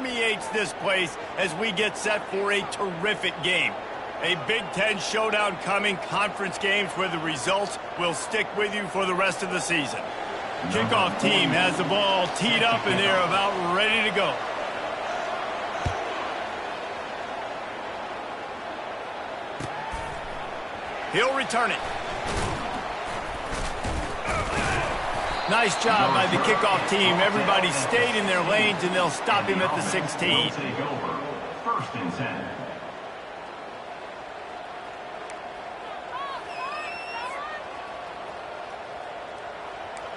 permeates this place as we get set for a terrific game. A Big Ten showdown coming, conference games where the results will stick with you for the rest of the season. Kickoff team has the ball teed up and they're about ready to go. He'll return it. Nice job by the kickoff team. Everybody stayed in their lanes, and they'll stop him at the 16. First and 10.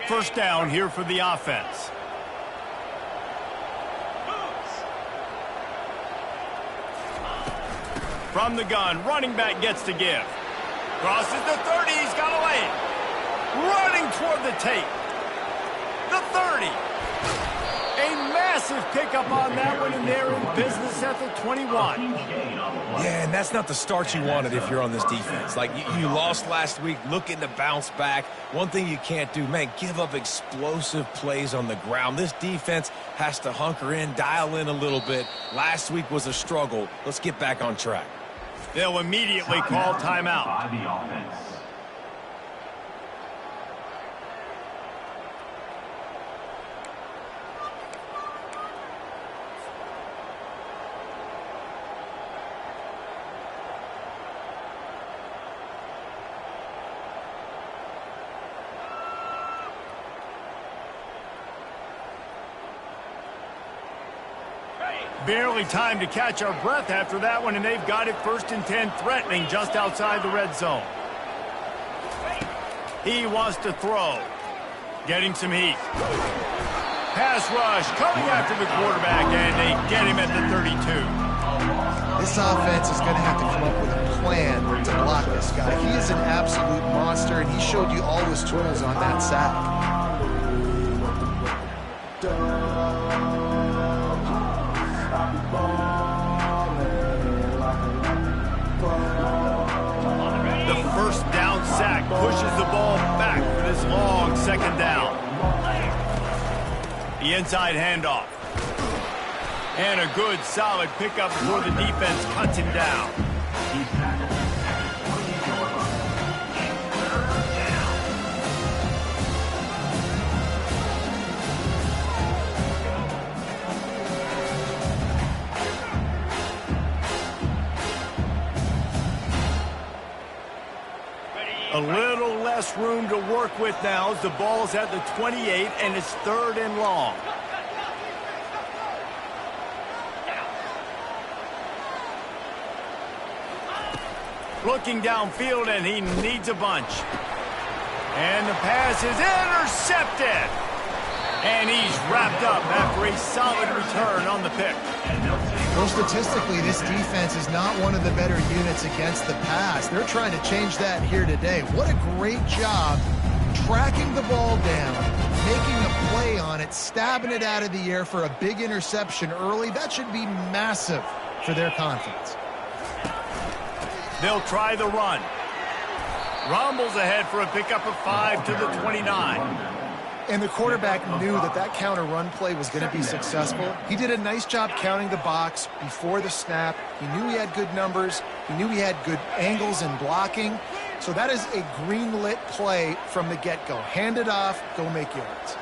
First down here for the offense. From the gun, running back gets to give. Crosses the 30, he's got a lane. Running toward the tape. The 30. A massive pickup on that one, and they're in business at the 21. Yeah, and that's not the start you wanted if you're on this defense. Like, you lost last week, looking to bounce back. One thing you can't do, man, give up explosive plays on the ground. This defense has to hunker in, dial in a little bit. Last week was a struggle. Let's get back on track. They'll immediately call timeout. By the offense. Barely time to catch our breath after that one, and they've got it first and 10, threatening just outside the red zone. He wants to throw. Getting some heat. Pass rush coming after the quarterback, and they get him at the 32. This offense is going to have to come up with a plan to block this guy. He is an absolute monster, and he showed you all his tools on that sack. The first down sack pushes the ball back for this long second down. The inside handoff. And a good, solid pickup before the defense cuts him down. He's tackled at the 20-yard line. A little less room to work with now as the ball's at the 28 and it's third and long. Looking downfield, and he needs a bunch. And the pass is intercepted. And he's wrapped up after a solid return on the pick. Well, statistically, this defense is not one of the better units against the pass. They're trying to change that here today. What a great job tracking the ball down, making a play on it, stabbing it out of the air for a big interception early. That should be massive for their confidence. They'll try the run. Rumbles ahead for a pickup of 5 to the 29. And the quarterback knew that that counter run play was going to be successful. He did a nice job counting the box before the snap. He knew he had good numbers. He knew he had good angles and blocking. So that is a green-lit play from the get-go. Hand it off, go make yards.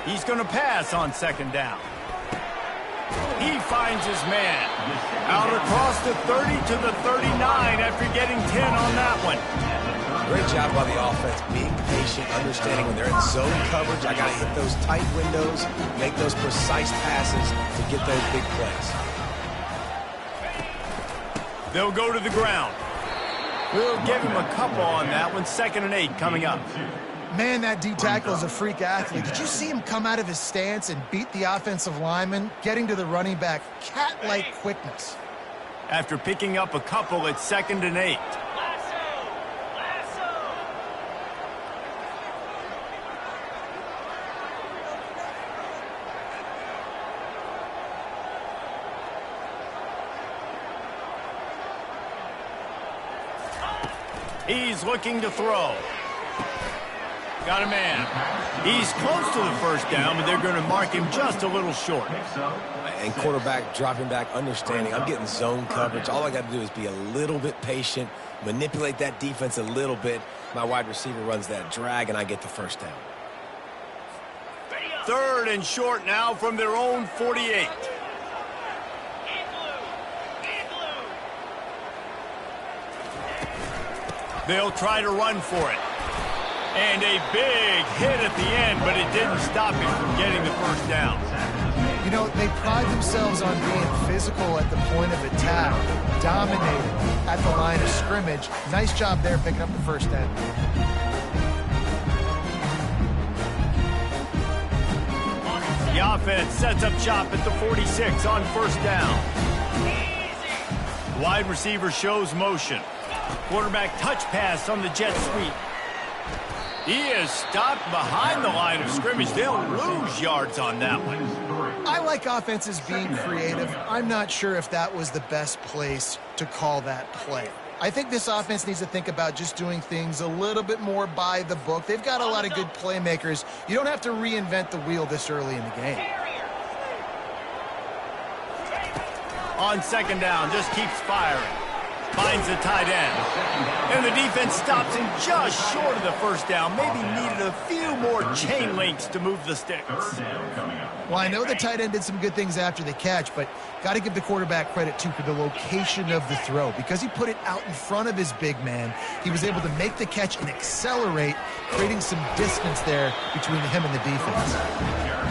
He's going to pass on second down. He finds his man. Out across the 30 to the 39 after getting 10 on that one. Great job by the offense, being patient, understanding when they're in zone coverage, I got to hit those tight windows, make those precise passes to get those big plays. They'll go to the ground. We'll give him a couple on that one. 2nd and 8 coming up. Man, that D tackle is a freak athlete. Did you see him come out of his stance and beat the offensive lineman, getting to the running back? Cat-like quickness. After picking up a couple, it's 2nd and 8. He's looking to throw. Got a man. He's close to the first down, but they're going to mark him just a little short. And quarterback dropping back, understanding I'm getting zone coverage. All I got to do is be a little bit patient, manipulate that defense a little bit. My wide receiver runs that drag, and I get the first down. 3rd and short now from their own 48. They'll try to run for it. And a big hit at the end, but it didn't stop him from getting the first down. You know, they pride themselves on being physical at the point of attack, dominating at the line of scrimmage. Nice job there picking up the first down. The offense sets up shop at the 46 on first down. Wide receiver shows motion. Quarterback touch pass on the jet sweep. He is stopped behind the line of scrimmage. They'll lose yards on that one. I like offenses being creative. I'm not sure if that was the best place to call that play. I think this offense needs to think about just doing things a little bit more by the book. They've got a lot of good playmakers. You don't have to reinvent the wheel this early in the game. On second down, just keeps firing. Finds the tight end. And the defense stops him just short of the first down. Maybe needed a few more chain links to move the sticks. Well, I know the tight end did some good things after the catch, but got to give the quarterback credit, too, for the location of the throw. Because he put it out in front of his big man, he was able to make the catch and accelerate, creating some distance there between him and the defense.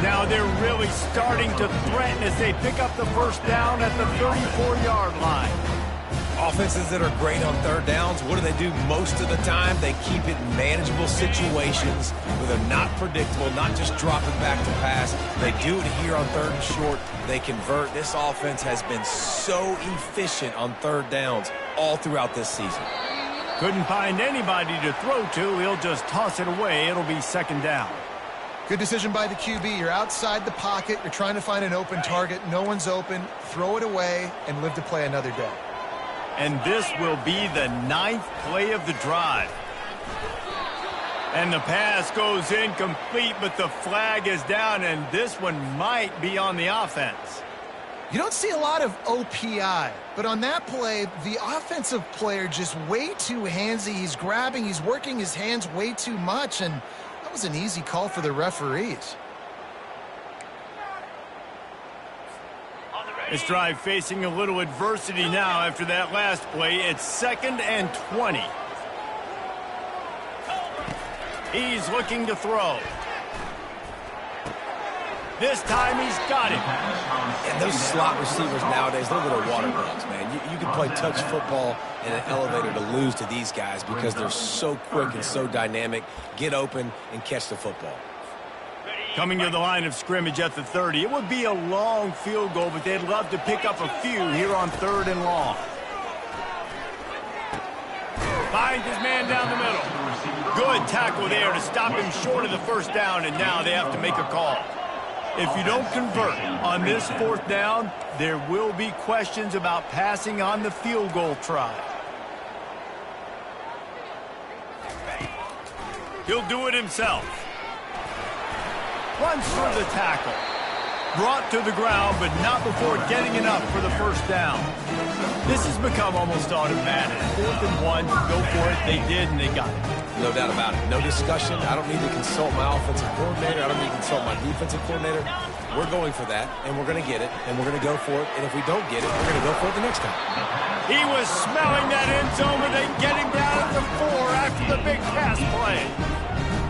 Now they're really starting to threaten as they pick up the first down at the 34-yard line. Offenses that are great on third downs, what do? Most of the time, they keep it in manageable situations where they're not predictable, not just dropping back to pass. They do it here on 3rd and short. They convert. This offense has been so efficient on third downs all throughout this season. Couldn't find anybody to throw to. He'll just toss it away. It'll be second down. Good decision by the QB. You're outside the pocket. You're trying to find an open target. No one's open. Throw it away and live to play another day. And this will be the 9th play of the drive. And the pass goes incomplete, but the flag is down, and this one might be on the offense. You don't see a lot of OPI, but on that play, the offensive player just way too handsy. He's grabbing, he's working his hands way too much, and that was an easy call for the referees. This drive facing a little adversity now after that last play. It's 2nd and 20. He's looking to throw. This time he's got it. And those slot receivers nowadays, they're little water dogs, man. You can play touch football in an elevator to lose to these guys because they're so quick and so dynamic. Get open and catch the football. Coming to the line of scrimmage at the 30. It would be a long field goal, but they'd love to pick up a few here on 3rd and long. Finds his man down the middle. Good tackle there to stop him short of the first down, and now they have to make a call. If you don't convert on this 4th down, there will be questions about passing on the field goal try. He'll do it himself. Runs through the tackle. Brought to the ground, but not before getting enough for the first down. This has become almost automatic. 4th and 1, go for it. They did, and they got it. No doubt about it. No discussion. I don't need to consult my offensive coordinator. I don't need to consult my defensive coordinator. We're going for that, and we're going to get it, and we're going to go for it. And if we don't get it, we're going to go for it the next time. He was smelling that end zone, but they get him down at the 4 after the big pass play.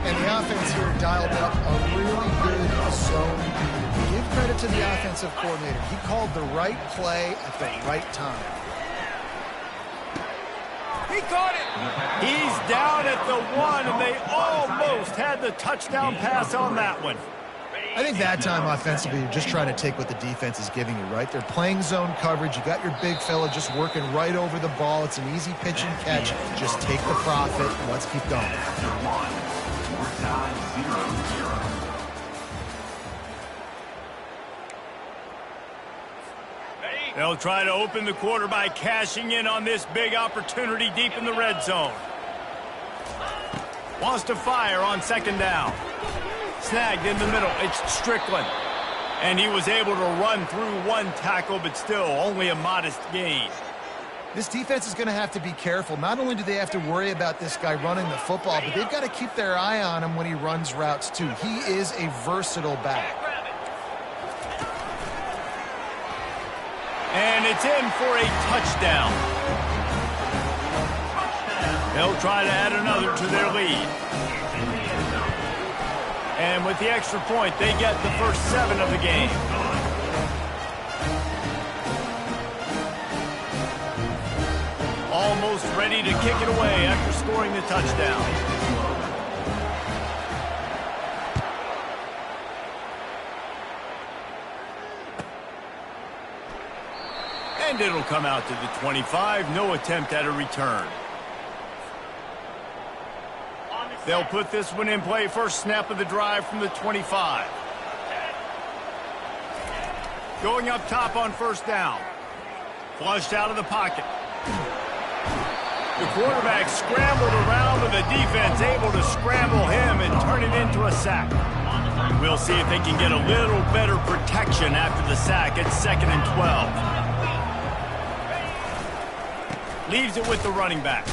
And the offense here dialed up a really good zone. Give credit to the offensive coordinator. He called the right play at the right time. He caught it. He's down at the 1, and they almost had the touchdown pass on that one. I think that time offensively, you're just trying to take what the defense is giving you, right? They're playing zone coverage. You got your big fella just working right over the ball. It's an easy pitch and catch. Just take the profit, and let's keep going. They'll try to open the quarter by cashing in on this big opportunity deep in the red zone. Wants to fire on second down. Snagged in the middle. It's Strickland. And he was able to run through one tackle, but still only a modest gain. This defense is going to have to be careful. Not only do they have to worry about this guy running the football, but they've got to keep their eye on him when he runs routes too. He is a versatile back. And it's in for a touchdown. They'll try to add another to their lead. And with the extra point, they get the first 7 of the game. Almost ready to kick it away after scoring the touchdown. And it'll come out to the 25. No attempt at a return. They'll put this one in play. First snap of the drive from the 25. Going up top on first down. Flushed out of the pocket. The quarterback scrambled around, and the defense able to scramble him and turn it into a sack. We'll see if they can get a little better protection after the sack. It's 2nd and 12. Leaves it with the running back.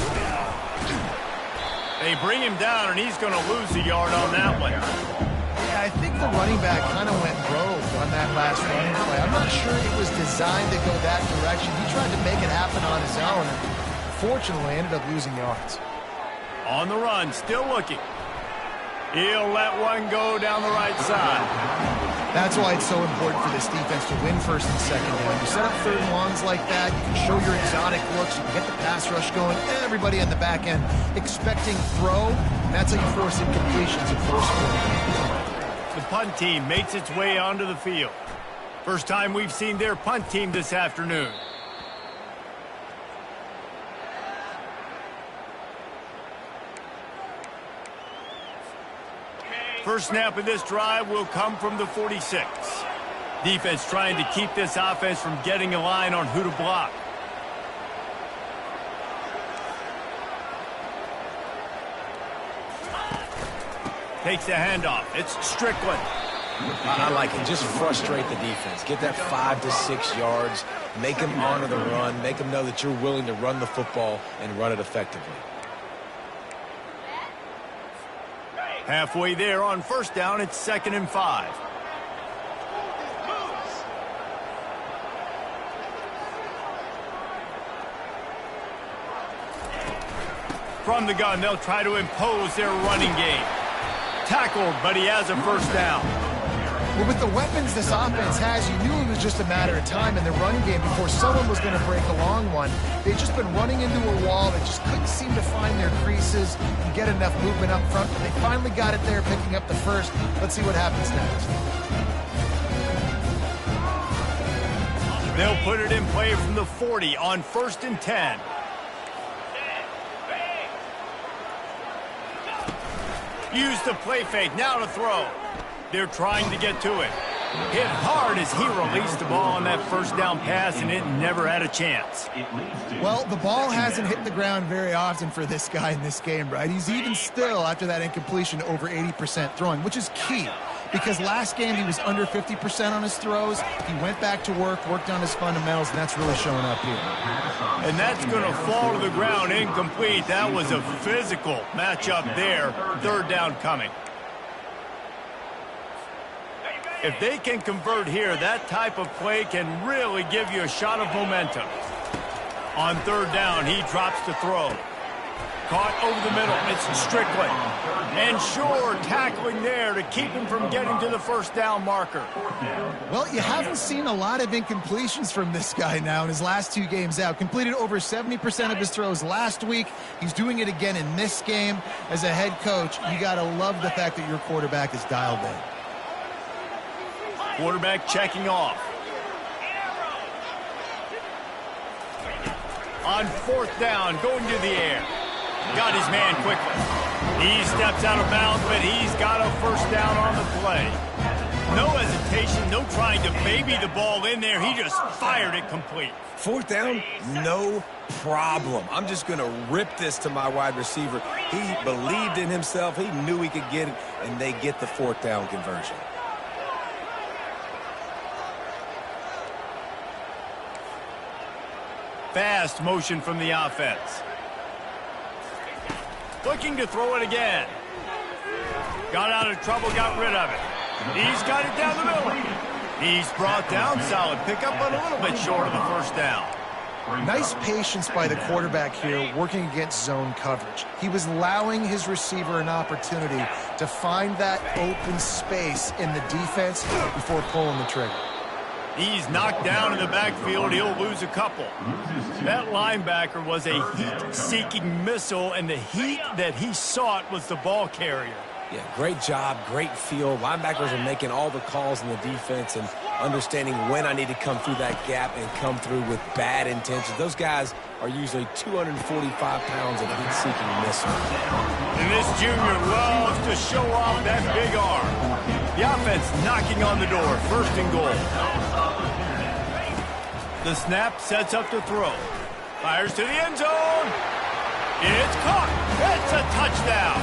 They bring him down, and he's going to lose a yard on that one. Yeah, I think the running back kind of went rogue on that last running play. I'm not sure it was designed to go that direction. He tried to make it happen on his own, and fortunately ended up losing yards. On the run, still looking. He'll let one go down the right side. That's why it's so important for this defense to win first and second down. You set up third and longs like that, you can show your exotic looks, you can get the pass rush going, everybody on the back end expecting throw, and that's how you force incompletions and force points. The punt team makes its way onto the field. First time we've seen their punt team this afternoon. First snap of this drive will come from the 46. Defense trying to keep this offense from getting a line on who to block. Takes the handoff. It's Strickland. I like it. Just frustrate the defense. Get that 5 to 6 yards. Make them honor the run. Make them know that you're willing to run the football and run it effectively. Halfway there on first down, it's 2nd and 5. From the gun, they'll try to impose their running game. Tackled, but he has a first down. Well, with the weapons this offense has, you knew it was just a matter of time in the running game before someone was going to break a long one. They've just been running into a wall. They just couldn't seem to find their creases and get enough movement up front, but they finally got it there, picking up the first. Let's see what happens next. They'll put it in play from the 40 on 1st and 10. Use the play fake, now to throw. They're trying to get to it. Hit hard as he released the ball on that first down pass, and it never had a chance. Well, the ball hasn't hit the ground very often for this guy in this game, right? He's even still, after that incompletion, over 80% throwing, which is key. Because last game he was under 50% on his throws. He went back to work, worked on his fundamentals, and that's really showing up here. And that's going to fall to the ground incomplete. That was a physical matchup there. Third down coming. If they can convert here, that type of play can really give you a shot of momentum. On third down, he drops to throw. Caught over the middle. It's Strickland. And sure, tackling there to keep him from getting to the first down marker. Well, you haven't seen a lot of incompletions from this guy now in his last 2 games out. Completed over 70% of his throws last week. He's doing it again in this game. As a head coach, you got to love the fact that your quarterback is dialed in. Quarterback checking off. On 4th down, going to the air. Got his man quickly. He steps out of bounds, but he's got a first down on the play. No hesitation no trying to baby the ball in there. He just fired it complete. Fourth down, no problem. I'm just going to rip this to my wide receiver. He believed in himself. He knew he could get it, and they get the fourth down conversion. Fast motion from the offense. Looking to throw it again. Got out of trouble, got rid of it. He's got it down the middle. He's brought down. Solid pickup, but a little bit short of the first down. Nice patience by the quarterback here working against zone coverage. He was allowing his receiver an opportunity to find that open space in the defense before pulling the trigger. He's knocked down in the backfield. He'll lose a couple. That linebacker was a heat-seeking missile, and the heat that he sought was the ball carrier. Yeah, great job, great feel. Linebackers are making all the calls in the defense and understanding when I need to come through that gap and come through with bad intentions. Those guys are usually 245 pounds of heat-seeking missile. And this junior loves to show off that big arm. The offense knocking on the door, first and goal. The snap sets up to throw. Fires to the end zone. It's caught. It's a touchdown.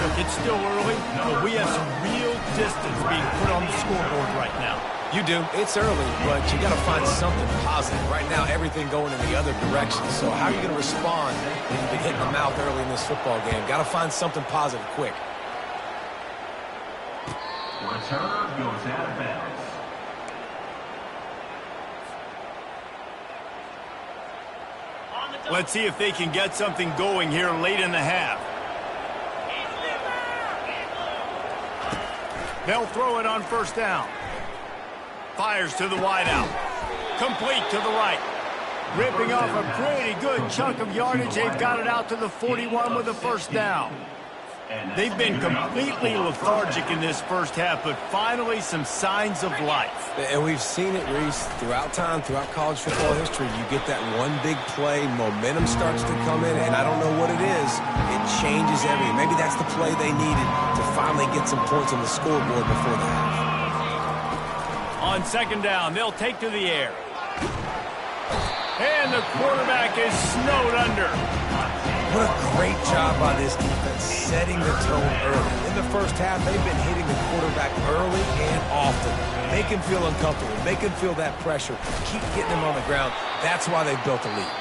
Look, it's still early, but we have some real distance being put on the scoreboard right now. You do. It's early, but you got to find something positive. Right now, everything going in the other direction. So how are you going to respond when you've been hitting the mouth early in this football game? Got to find something positive quick. Return goes out of bounds. Let's see if they can get something going here late in the half. They'll throw it on first down. Fires to the wideout. Complete to the right. Ripping off a pretty good chunk of yardage. They've got it out to the 41 with a first down. They've been completely lethargic in this first half, but finally some signs of life. And we've seen it, Reese, throughout time, throughout college football history. You get that one big play, momentum starts to come in, and I don't know what it is. It changes everything. Maybe that's the play they needed to finally get some points on the scoreboard before the half. On second down, they'll take to the air. And the quarterback is snowed under. What a great job by this defense setting the tone early. In the first half, they've been hitting the quarterback early and often. Make him feel uncomfortable. Make him feel that pressure. Keep getting him on the ground. That's why they've built a lead.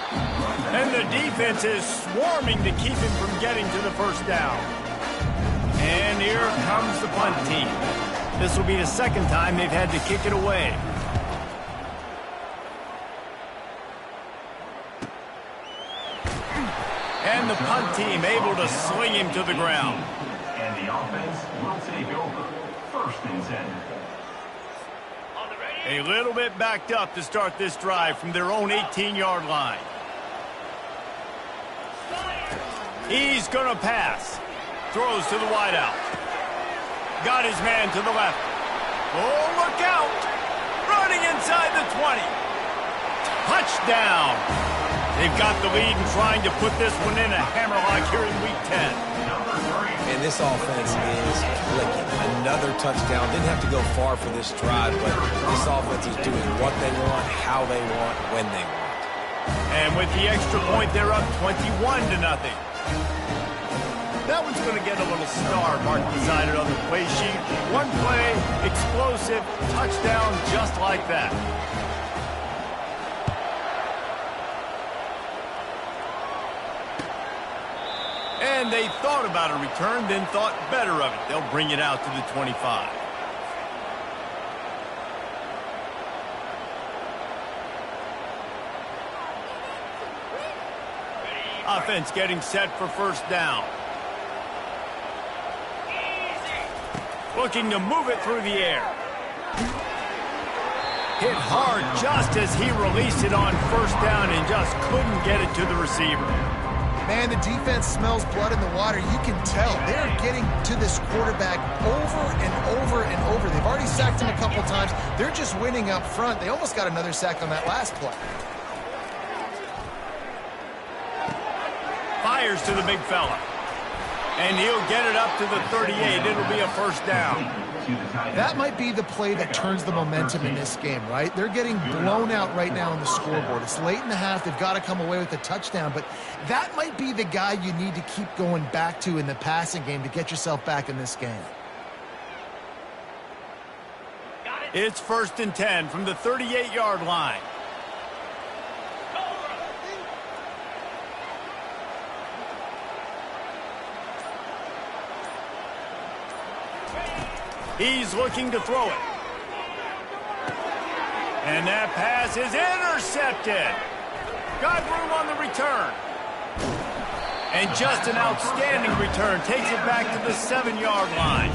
And the defense is swarming to keep him from getting to the first down. And here comes the punt team. This will be the second time they've had to kick it away. And the punt team able to sling him to the ground. And the offense will take over. First and 10. A little bit backed up to start this drive from their own 18-yard line. He's going to pass. Throws to the wideout. Got his man to the left. Oh, look out. Running inside the 20. Touchdown. They've got the lead and trying to put this one in a hammerlock here in Week 10. And this offense is clicking. Another touchdown. Didn't have to go far for this drive, but this offense is doing what they want, how they want, when they want. And with the extra point, they're up 21-0. That one's going to get a little star marked beside it on the play sheet. One play, explosive, touchdown, just like that. And they thought about a return, then thought better of it. They'll bring it out to the 25. Offense getting set for first down. Looking to move it through the air. Hit hard just as he released it on first down and just couldn't get it to the receiver. Man, the defense smells blood in the water. You can tell they're getting to this quarterback over and over and over. They've already sacked him a couple times. They're just winning up front. They almost got another sack on that last play. Fires to the big fella. And he'll get it up to the 38. It'll be a first down. That might be the play that turns the momentum in this game, right? They're getting blown out right now on the scoreboard. It's late in the half. They've got to come away with a touchdown, but that might be the guy you need to keep going back to in the passing game to get yourself back in this game. It's 1st and 10 from the 38-yard line. He's looking to throw it. And that pass is intercepted. Got room on the return. And just an outstanding return. Takes it back to the 7-yard line.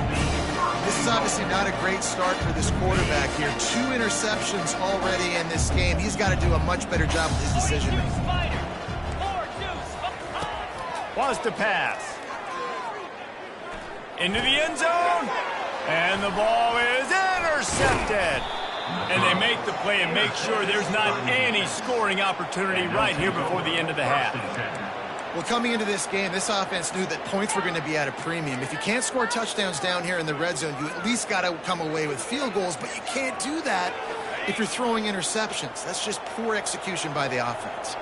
This is obviously not a great start for this quarterback here. 2 interceptions already in this game. He's got to do a much better job with his decision-making. Wants to pass. Into the end zone. And the ball is intercepted. And they make the play and make sure there's not any scoring opportunity right here before the end of the half. Well, coming into this game, this offense knew that points were going to be at a premium. If you can't score touchdowns down here in the red zone, you at least got to come away with field goals, but you can't do that if you're throwing interceptions. That's just poor execution by the offense.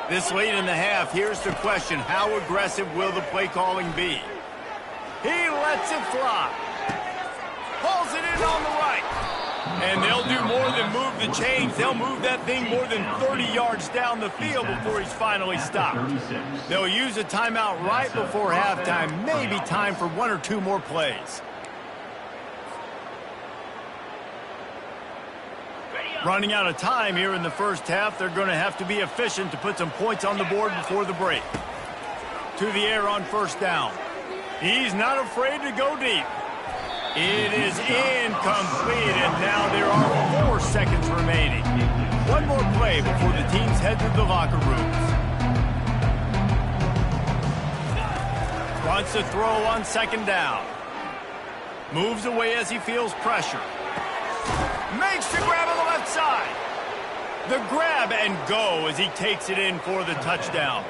This late in the half, here's the question. How aggressive will the play calling be? He lets it fly. Pulls it in on the right. And they'll do more than move the chains. They'll move that thing more than 30 yards down the field before he's finally stopped. They'll use a timeout right before halftime. Maybe time for 1 or 2 more plays. Running out of time here in the first half. They're going to have to be efficient to put some points on the board before the break. To the air on 1st down. He's not afraid to go deep. It is incomplete, and now there are 4 seconds remaining. 1 more play before the teams head to the locker rooms. Wants to throw on 2nd down. Moves away as he feels pressure. Makes the grab on the left side. The grab and go as he takes it in for the touchdown.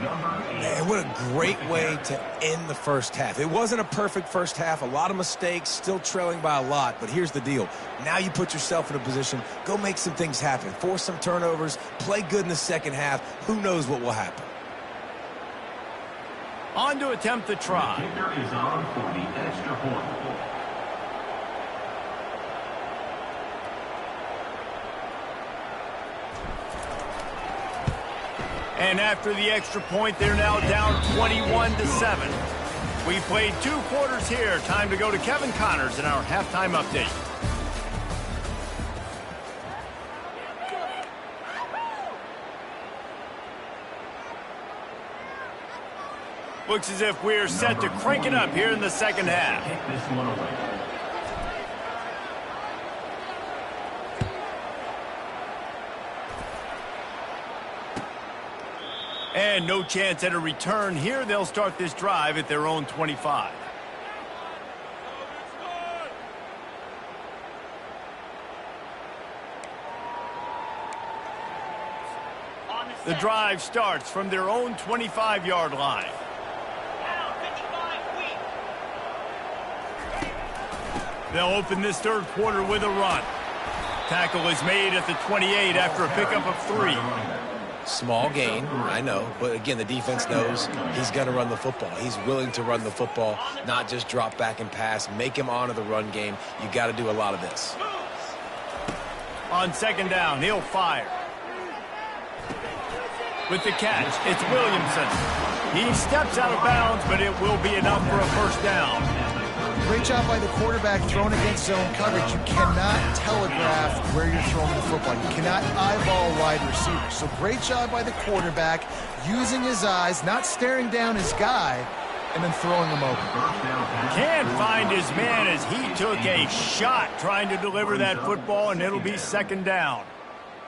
Man, what a great way to end the first half. It wasn't a perfect first half. A lot of mistakes, still trailing by a lot. But here's the deal. Now you put yourself in a position, go make some things happen. Force some turnovers, play good in the second half. Who knows what will happen? On to attempt the try. Kicker is on for the extra point. And after the extra point, they're now down 21-7. We played 2 quarters here. Time to go to Kevin Connors in our halftime update. Looks as if we're set to crank it up here in the second half. Take this one away. And no chance at a return here. They'll start this drive at their own 25. The drive starts from their own 25-yard line. They'll open this 3rd quarter with a run. Tackle is made at the 28 after a pickup of 3. Small gain, I know, but again, the defense knows he's going to run the football. He's willing to run the football, not just drop back and pass, make him honor the run game. You got to do a lot of this. On 2nd down, he'll fire. With the catch, it's Williamson. He steps out of bounds, but it will be enough for a first down. Great job by the quarterback throwing against zone coverage. You cannot telegraph where you're throwing the football. You cannot eyeball wide receivers. So great job by the quarterback using his eyes, not staring down his guy, and then throwing him open. Can't find his man as he took a shot trying to deliver that football, and it'll be 2nd down.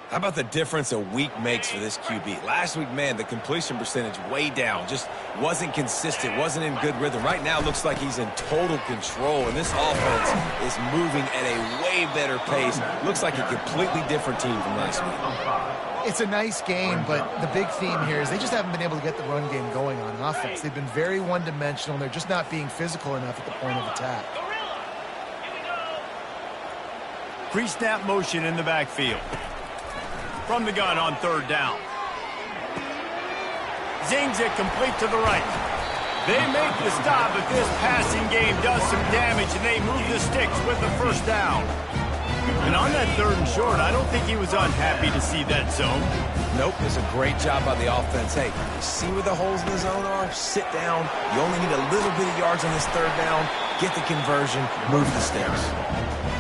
How about the difference a week makes for this QB? Last week, man, the completion percentage way down. Just wasn't consistent, wasn't in good rhythm. Right now, looks like he's in total control, and this offense is moving at a way better pace. Looks like a completely different team from last week. It's a nice game, but the big theme here is they just haven't been able to get the run game going on offense. They've been very one-dimensional, and they're just not being physical enough at the point of attack. Pre-snap motion in the backfield. From the gun on third down. Zings it complete to the right. They make the stop, but this passing game does some damage, and they move the sticks with the first down. And on that third and short, I don't think he was unhappy to see that zone. Nope, it's a great job by the offense. Hey, see where the holes in the zone are? Sit down. You only need a little bit of yards on this third down. Get the conversion, move the sticks.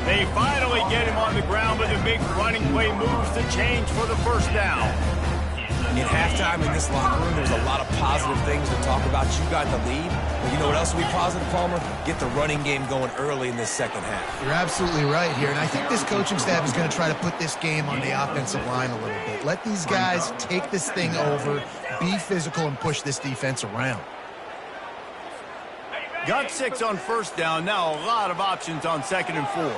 They finally get him on the ground, but the big running play moves the change for the first down. In halftime in this locker room, there's a lot of positive things to talk about. You got the lead. But you know what else will be positive, Palmer? Get the running game going early in this second half. You're absolutely right here, and I think this coaching staff is going to try to put this game on the offensive line a little bit. Let these guys take this thing over, be physical, and push this defense around. Got 6 on first down. Now a lot of options on 2nd and 4.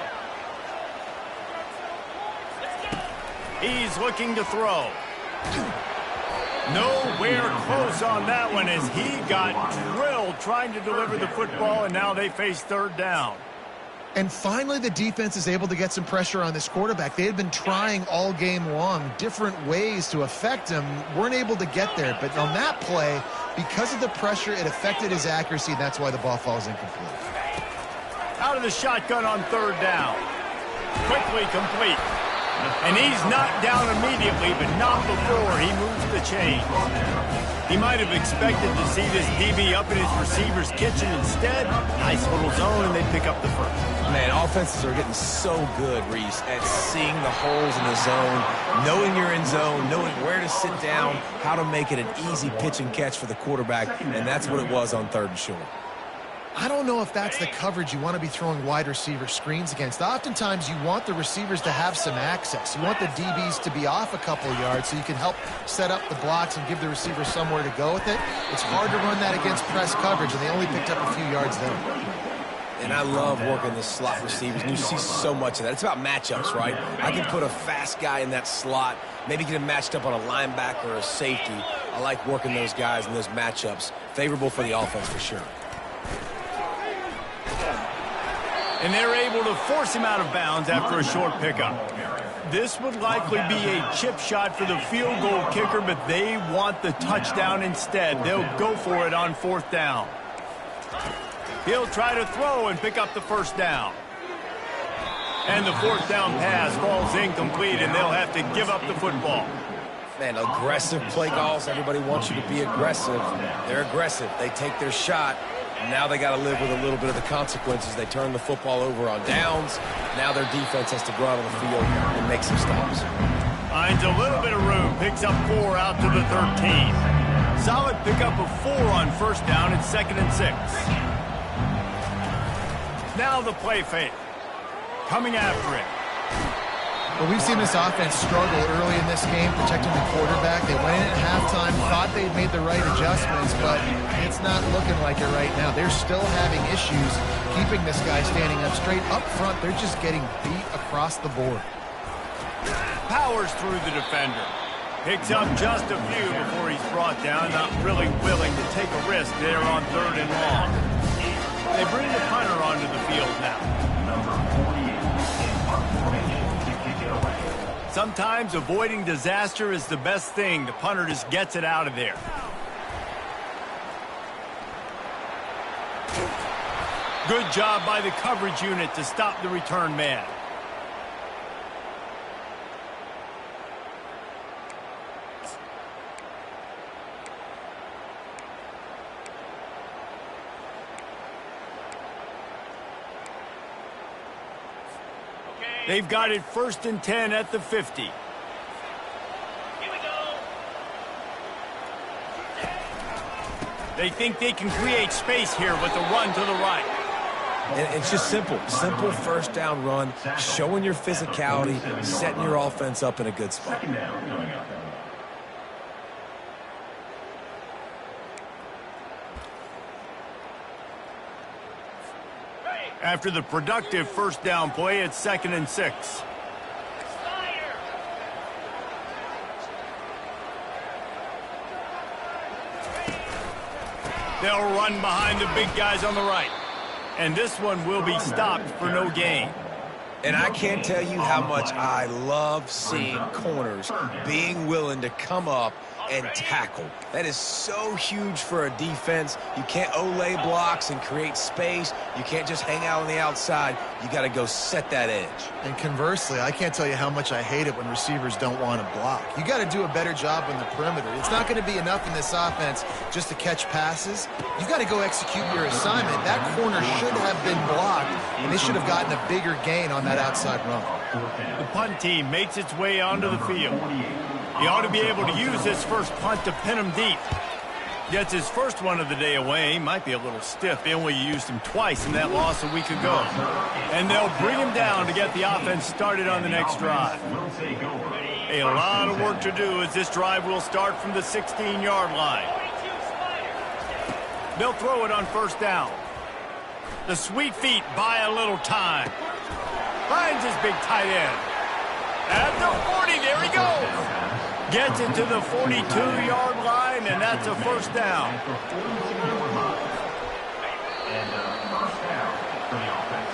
He's looking to throw. Nowhere close on that one as he got drilled trying to deliver the football, and now they face third down. And finally, the defense is able to get some pressure on this quarterback. They had been trying all game long different ways to affect him, weren't able to get there. But on that play, because of the pressure, it affected his accuracy, and that's why the ball falls incomplete. Out of the shotgun on third down. Quickly complete. And he's knocked down immediately, but not before he moves the chains. He might have expected to see this DB up in his receiver's kitchen instead. Nice little zone, and they pick up the first. Man, offenses are getting so good, Reese, at seeing the holes in the zone, knowing you're in zone, knowing where to sit down, how to make it an easy pitch and catch for the quarterback, and that's what it was on third and short. I don't know if that's the coverage you want to be throwing wide receiver screens against. Oftentimes, you want the receivers to have some access. You want the DBs to be off a couple yards so you can help set up the blocks and give the receiver somewhere to go with it. It's hard to run that against press coverage, and they only picked up a few yards there. And I love working the slot receivers, and you see so much of that. It's about matchups, right? I can put a fast guy in that slot, maybe get him matched up on a linebacker or a safety. I like working those guys in those matchups. Favorable for the offense for sure. And they're able to force him out of bounds after a short pickup. This would likely be a chip shot for the field goal kicker, but they want the touchdown instead. They'll go for it on fourth down. He'll try to throw and pick up the first down. And the fourth down pass falls incomplete, and they'll have to give up the football. Man, aggressive play calls. Everybody wants you to be aggressive. They're aggressive. They take their shot. Now they got to live with a little bit of the consequences. They turn the football over on downs. Now their defense has to go out on the field and make some stops. Finds a little bit of room. Picks up 4 out to the 13. Solid pickup of 4 on first down. It's 2nd and 6. Now the play fake. Coming after it. Well, we've seen this offense struggle early in this game, protecting the quarterback. They went in at halftime, thought they'd made the right adjustments, but it's not looking like it right now. They're still having issues keeping this guy standing up straight. Up front, they're just getting beat across the board. Powers through the defender. Picks up just a few before he's brought down. Not really willing to take a risk there on third and long. They bring the punter onto the field now. Number 48. Sometimes avoiding disaster is the best thing. The punter just gets it out of there. Good job by the coverage unit to stop the return man. They've got it 1st and 10 at the 50. Here we go. They think they can create space here with the run to the right. And it's just simple. Simple first down run, showing your physicality, setting your offense up in a good spot. Second down coming up. After the productive first down play, it's 2nd and 6. They'll run behind the big guys on the right. And this one will be stopped for no gain. And I can't tell you how much I love seeing corners being willing to come up and tackle. That is so huge for a defense. You can't olay blocks and create space. You can't just hang out on the outside. You got to go set that edge. And conversely, I can't tell you how much I hate it when receivers don't want to block. You got to do a better job on the perimeter. It's not going to be enough in this offense just to catch passes. You got to go execute your assignment. That corner should have been blocked, and they should have gotten a bigger gain on that outside run. The punt team makes its way onto the field. He ought to be able to use this first punt to pin him deep. Gets his first one of the day away. He might be a little stiff. They only used him twice in that loss a week ago. And they'll bring him down to get the offense started on the next drive. A lot of work to do as this drive will start from the 16-yard line. They'll throw it on first down. The sweet feet buy a little time. Finds his big tight end. At the 40, there he goes. Gets it to the 42-yard line, and that's a first down. And first down for the offense.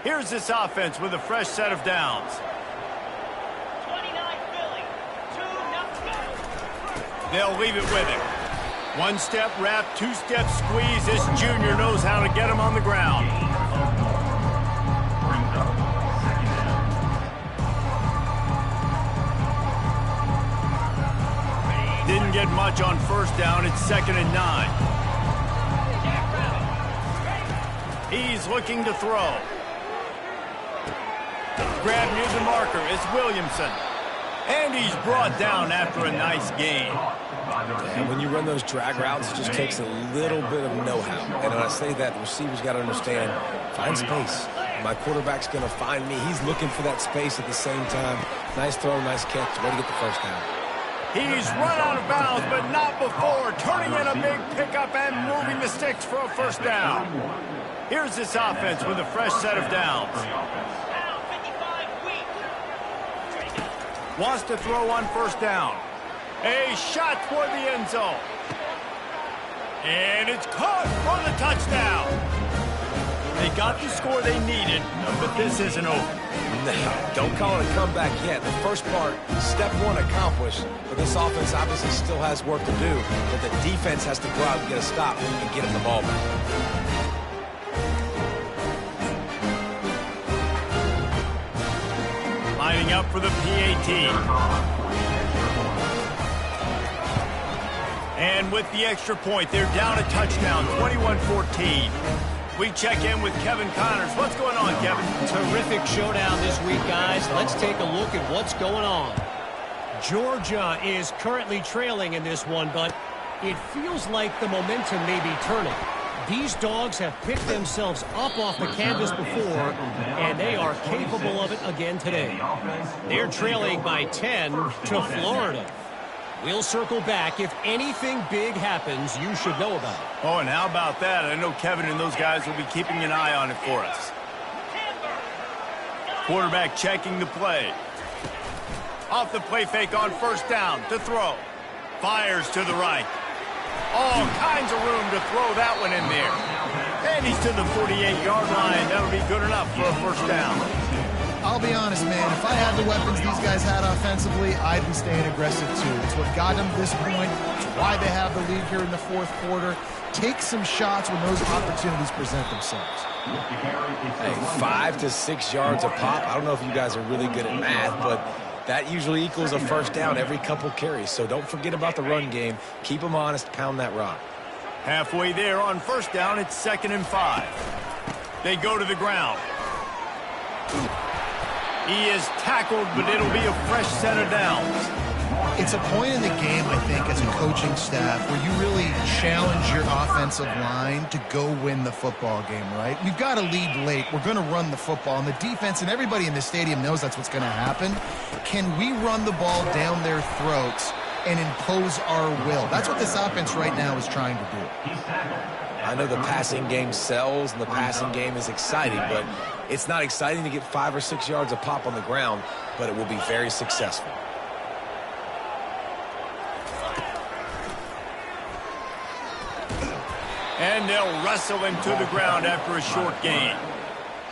Here's this offense with a fresh set of downs. 29 Philly. 2-0. They'll leave it with him. One step wrap, two step squeeze. This junior knows how to get him on the ground. Brings up second down. Didn't get much on first down. It's 2nd and 9. He's looking to throw. Grab near the marker. It's Williamson. And he's brought down after a nice gain. And when you run those drag routes, it just takes a little bit of know-how. And when I say that, the receivers got to understand, find space. My quarterback's going to find me. He's looking for that space at the same time. Nice throw, nice catch. Way to get the first down. He's run out of bounds, but not before. Turning in a big pickup and moving the sticks for a first down. Here's this offense with a fresh set of downs. Now 55 weak. Wants to throw on first down. A shot toward the end zone. And it's caught for the touchdown. They got the score they needed, but this isn't over. No, don't call it a comeback yet. The first part, step one accomplished, but this offense obviously still has work to do, but the defense has to go out and get a stop and get him the ball back. Lining up for the PAT. And with the extra point, they're down a touchdown, 21-14. We check in with Kevin Connors. What's going on, Kevin? Terrific showdown this week, guys. Let's take a look at what's going on. Georgia is currently trailing in this one, but it feels like the momentum may be turning. These dogs have picked themselves up off the canvas before, and they are capable of it again today. They're trailing by 10 to Florida. We'll circle back. If anything big happens, you should know about it. Oh, and how about that? I know Kevin and those guys will be keeping an eye on it for us. Quarterback checking the play. Off the play fake on first down to throw. Fires to the right. All kinds of room to throw that one in there. And he's to the 48-yard line. That'll be good enough for a first down. I'll be honest, man. If I had the weapons these guys had offensively, I'd be staying aggressive too. It's what got them to this point. It's why they have the lead here in the fourth quarter. Take some shots when those opportunities present themselves. Hey, 5 to 6 yards a pop. I don't know if you guys are really good at math, but that usually equals a first down every couple carries. So don't forget about the run game. Keep them honest. Pound that rock. Halfway there on first down, it's 2nd and 5. They go to the ground. He is tackled, but it'll be a fresh set of downs. It's a point in the game, I think, as a coaching staff where you really challenge your offensive line to go win the football game, right? We've got to lead late. We're going to run the football. And the defense and everybody in the stadium knows that's what's going to happen. Can we run the ball down their throats and impose our will? That's what this offense right now is trying to do. I know the passing game sells and the passing game is exciting, but it's not exciting to get 5 or 6 yards a pop on the ground, but it will be very successful. And they'll wrestle him to the ground after a short gain.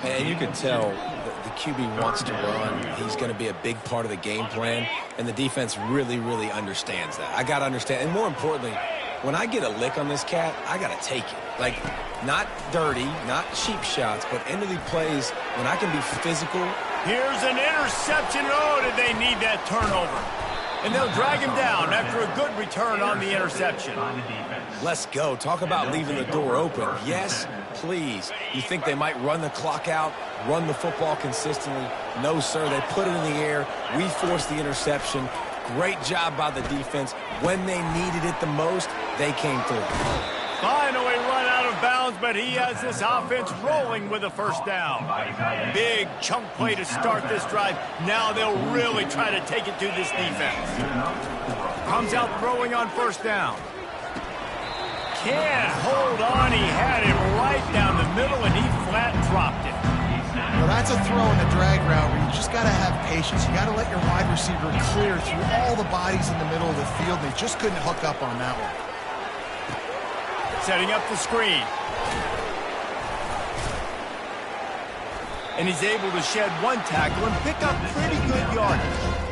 And you can tell the QB wants to run. He's going to be a big part of the game plan, and the defense really, really understands that. I got to understand, and more importantly, when I get a lick on this cat, I got to take it. Like, not dirty, not cheap shots, but end of the plays when I can be physical. Here's an interception. Oh, did they need that turnover? And they'll drag him down after a good return on the interception. Let's go. Talk about leaving the door open. Yes, please. You think they might run the clock out, run the football consistently? No, sir. They put it in the air. We forced the interception. Great job by the defense. When they needed it the most, they came through. Finally run out of bounds, but he has this offense rolling with a first down. Big chunk play to start this drive. Now they'll really try to take it to this defense. Comes out throwing on first down. Can't hold on. He had him right down the middle, and he flat dropped it. Well, that's a throw in the drag route where you just got to have patience. You got to let your wide receiver clear through all the bodies in the middle of the field. They just couldn't hook up on that one. Setting up the screen. And he's able to shed one tackle and pick up pretty good yardage.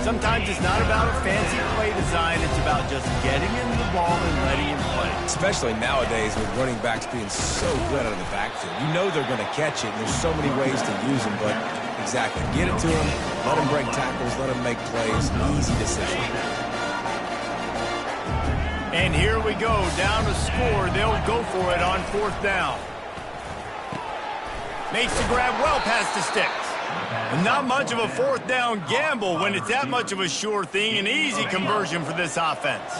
Sometimes it's not about a fancy play design. It's about just getting him the ball and letting him play. Especially nowadays with running backs being so good out of the backfield. You know they're going to catch it, and there's so many ways to use them, but exactly. Get it to him, let him break tackles, let him make plays. Easy decision. And here we go, down to score. They'll go for it on fourth down. Makes the grab well past the sticks. Not much of a fourth down gamble when it's that much of a sure thing. An easy conversion for this offense.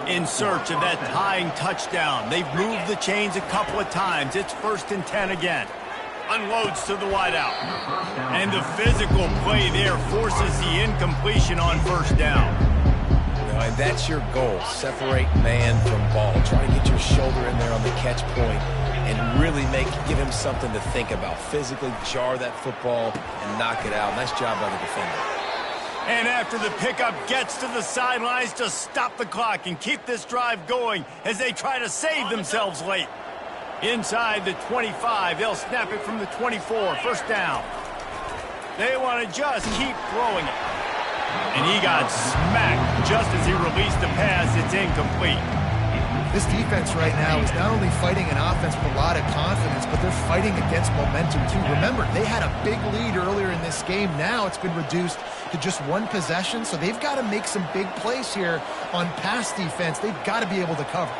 In search of that tying touchdown. They've moved the chains a couple of times. It's 1st and 10 again. Unloads to the wideout. And the physical play there forces the incompletion on first down. And that's your goal. Separate man from ball. Try to get your shoulder in there on the catch point and really give him something to think about. Physically jar that football and knock it out. Nice job by the defender. And after the pickup, gets to the sidelines to stop the clock and keep this drive going as they try to save themselves late. Inside the 25, they'll snap it from the 24. First down. They want to just keep throwing it. And he got smacked just as he released the pass. It's incomplete. This defense right now is not only fighting an offense with a lot of confidence, but they're fighting against momentum too. Remember, they had a big lead earlier in this game. Now it's been reduced to just one possession, so they've got to make some big plays here on pass defense. They've got to be able to cover.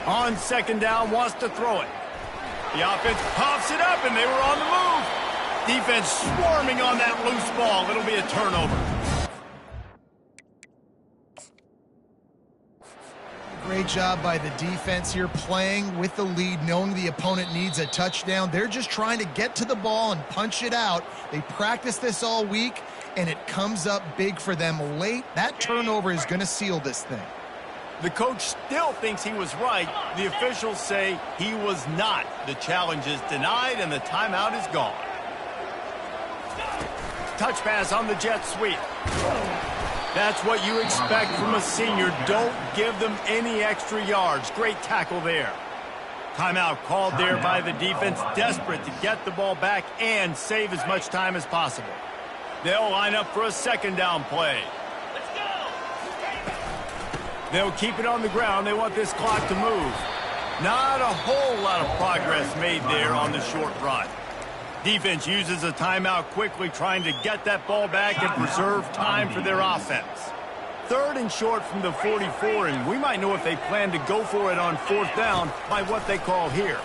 On second down, wants to throw it. The offense pops it up, and they were on the move. Defense swarming on that loose ball. It'll be a turnover. Great job by the defense here, playing with the lead, knowing the opponent needs a touchdown. They're just trying to get to the ball and punch it out. They practiced this all week, and it comes up big for them late. That turnover is going to seal this thing. The coach still thinks he was right. The officials say he was not. The challenge is denied, and the timeout is gone. Touch pass on the jet sweep. That's what you expect from a senior. Don't give them any extra yards. Great tackle there. Timeout called there by the defense, desperate to get the ball back and save as much time as possible. They'll line up for a second down play. They'll keep it on the ground. They want this clock to move. Not a whole lot of progress made there on the short run. Defense uses a timeout quickly, trying to get that ball back and preserve time for their offense. Third and short from the 44, and we might know if they plan to go for it on fourth down by what they call here.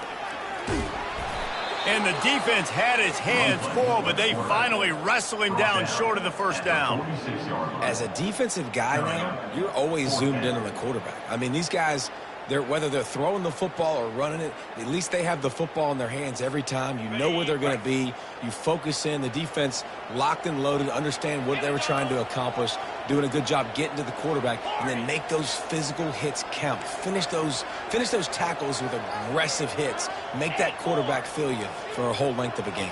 And the defense had his hands full, but they finally wrestle him down short of the first down. As a defensive guy now, you're always zoomed in on the quarterback. I mean, these guys, whether they're throwing the football or running it, at least they have the football in their hands every time. You know where they're going to be. You focus in. The defense locked and loaded, understand what they were trying to accomplish, doing a good job getting to the quarterback, and then make those physical hits count. Finish those tackles with aggressive hits. Make that quarterback feel you for a whole length of a game.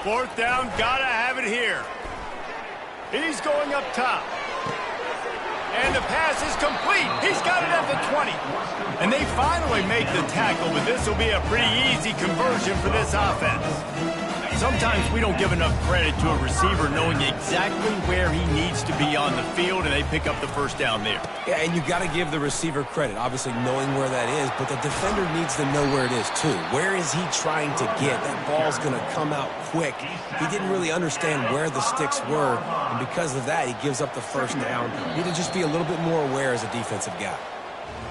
Fourth down, gotta have it here. He's going up top. And the pass is complete. He's got it at the 20. And they finally make the tackle, but this will be a pretty easy conversion for this offense. Sometimes we don't give enough credit to a receiver knowing exactly where he needs to be on the field, and they pick up the first down there. Yeah, and you got to give the receiver credit, obviously knowing where that is, but the defender needs to know where it is too. Where is he trying to get? That ball's going to come out quick. He didn't really understand where the sticks were, and because of that, he gives up the first down. You need to just be a little bit more aware as a defensive guy.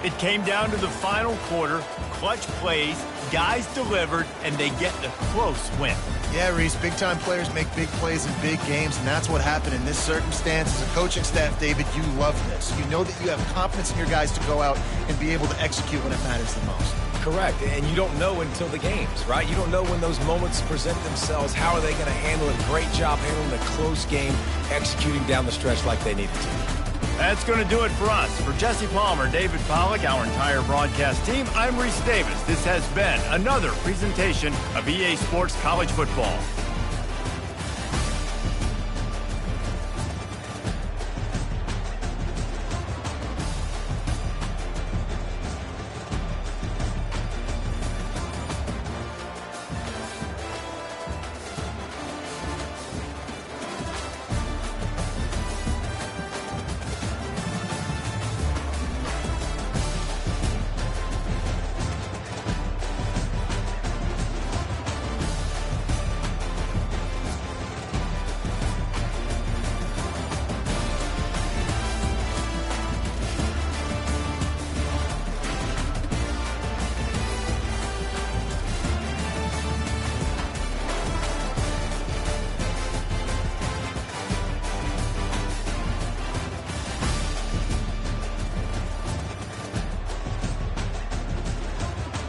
It came down to the final quarter, clutch plays, guys delivered, and they get the close win. Yeah, Reese, big-time players make big plays in big games, and that's what happened in this circumstance. As a coaching staff, David, you love this. You know that you have confidence in your guys to go out and be able to execute when it matters the most. Correct, and you don't know until the games, right? You don't know when those moments present themselves. How are they going to handle it? Great job handling a close game, executing down the stretch like they needed to. That's going to do it for us. For Jesse Palmer, David Pollack, our entire broadcast team, I'm Reese Davis. This has been another presentation of EA Sports College Football.